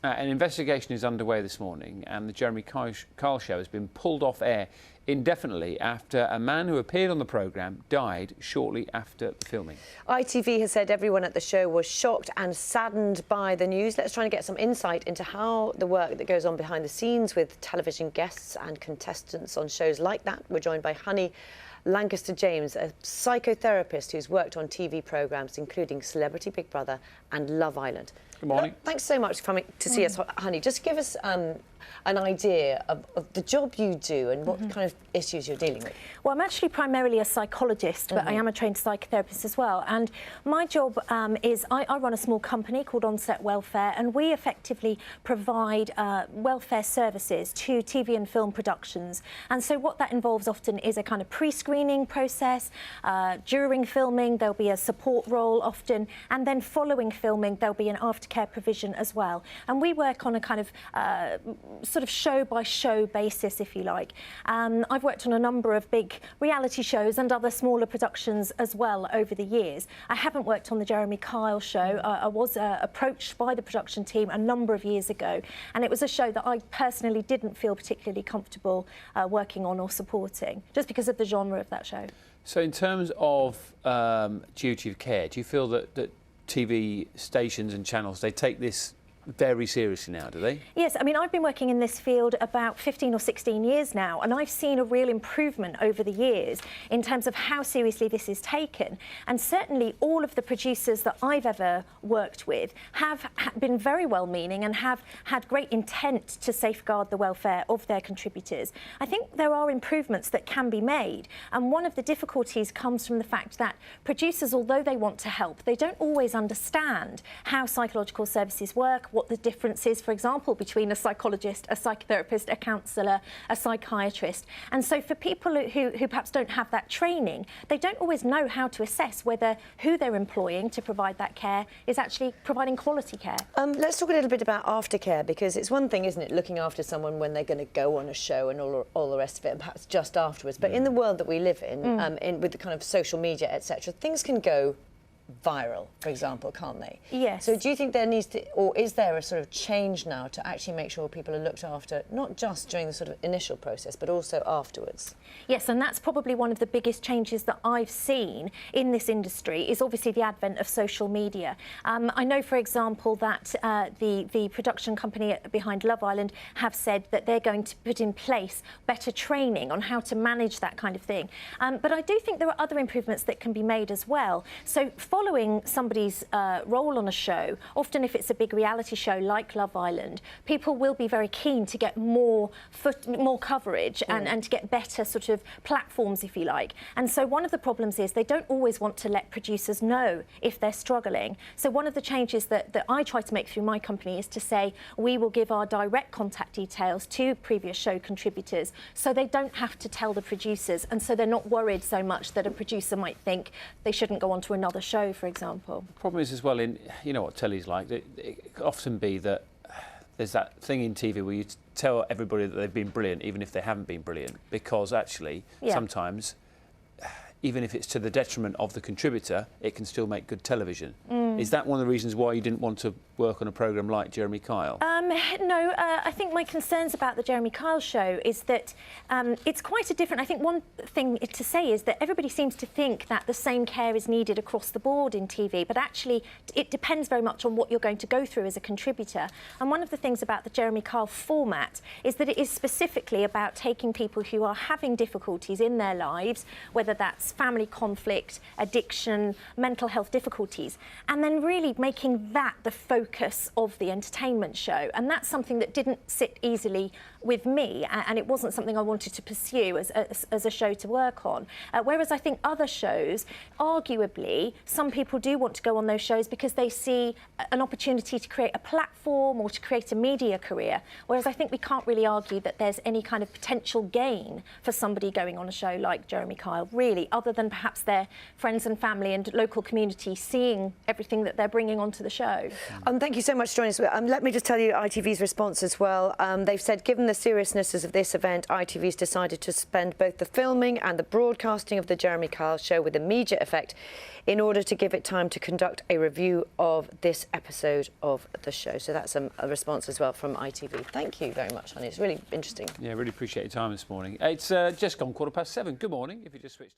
An investigation is underway this morning, and the Jeremy Kyle show has been pulled off air indefinitely after a man who appeared on the programme died shortly after filming. ITV has said everyone at the show was shocked and saddened by the news. Let's try and get some insight into how the work that goes on behind the scenes with television guests and contestants on shows like that. We're joined by Honey Langcaster-James, a psychotherapist who's worked on TV programmes including Celebrity Big Brother and Love Island. Good morning. Thanks so much for coming to see us, Honey. Just give us an idea of the job you do and what kind of issues you're dealing with. Well, I'm actually primarily a psychologist, but I am a trained psychotherapist as well. And my job is I run a small company called On-Set Welfare, and we effectively provide welfare services to TV and film productions. And so what that involves often is a kind of pre-screening process. During filming, there'll be a support role often, and then following filming, there'll be an aftercare provision as well. And we work on a kind of sort of show-by-show basis, if you like. I've worked on a number of big reality shows and other smaller productions as well over the years. I haven't worked on the Jeremy Kyle show. I was approached by the production team a number of years ago, and it was a show that I personally didn't feel particularly comfortable working on or supporting, just because of the genre of that show. So in terms of duty of care, do you feel that TV stations and channels, they take this very seriously now, do they? Yes, I mean, I've been working in this field about 15 or 16 years now, and I've seen a real improvement over the years in terms of how seriously this is taken. And certainly all of the producers that I've ever worked with have been very well-meaning and have had great intent to safeguard the welfare of their contributors. I think there are improvements that can be made, and one of the difficulties comes from the fact that producers, although they want to help, they don't always understand how psychological services work, what the difference is, for example, between a psychologist, a psychotherapist, a counsellor, a psychiatrist. And so for people who perhaps don't have that training, they don't always know how to assess whether who they're employing to provide that care is actually providing quality care. Let's talk a little bit about aftercare, because it's one thing, isn't it, looking after someone when they're going to go on a show and all the rest of it, and perhaps just afterwards. But in the world that we live in with the kind of social media, etc., things can go viral, for example, can't they? Yes. So do you think there needs to, or is there a sort of change now to actually make sure people are looked after, not just during the sort of initial process, but also afterwards? Yes, and that's probably one of the biggest changes that I've seen in this industry, is obviously the advent of social media. I know, for example, that the production company behind Love Island have said that they're going to put in place better training on how to manage that kind of thing. But I do think there are other improvements that can be made as well. So following somebody's role on a show, often if it's a big reality show like Love Island, people will be very keen to get more coverage and to get better sort of platforms, if you like. And so one of the problems is they don't always want to let producers know if they're struggling. So one of the changes that I try to make through my company is to say we will give our direct contact details to previous show contributors, so they don't have to tell the producers, and so they're not worried so much that a producer might think they shouldn't go on to another show, for example. The problem is as well, you know what telly's like, it could often be that there's that thing in TV where you tell everybody that they've been brilliant even if they haven't been brilliant, because actually sometimes, even if it's to the detriment of the contributor, it can still make good television. Is that one of the reasons why you didn't want to work on a programme like Jeremy Kyle? No, I think my concerns about the Jeremy Kyle show is that it's quite a different... I think one thing to say is that everybody seems to think that the same care is needed across the board in TV, but actually it depends very much on what you're going to go through as a contributor. And one of the things about the Jeremy Kyle format is that it is specifically about taking people who are having difficulties in their lives, whether that's family conflict, addiction, mental health difficulties, and then really making that the focus of the entertainment show. And that's something that didn't sit easily with me, and it wasn't something I wanted to pursue as a show to work on. Whereas I think other shows, arguably, some people do want to go on those shows because they see an opportunity to create a platform or to create a media career. Whereas I think we can't really argue that there's any kind of potential gain for somebody going on a show like Jeremy Kyle, really, other than perhaps their friends and family and local community seeing everything everything that they're bringing onto the show. Thank you so much for joining us. Let me just tell you ITV's response as well. They've said, given the seriousness of this event, ITV's decided to suspend both the filming and the broadcasting of the Jeremy Kyle show with immediate effect in order to give it time to conduct a review of this episode of the show. So that's a response as well from ITV. Thank you very much, honey. It's really interesting. Yeah, really appreciate your time this morning. It's just gone 7:15. Good morning, if you just switched.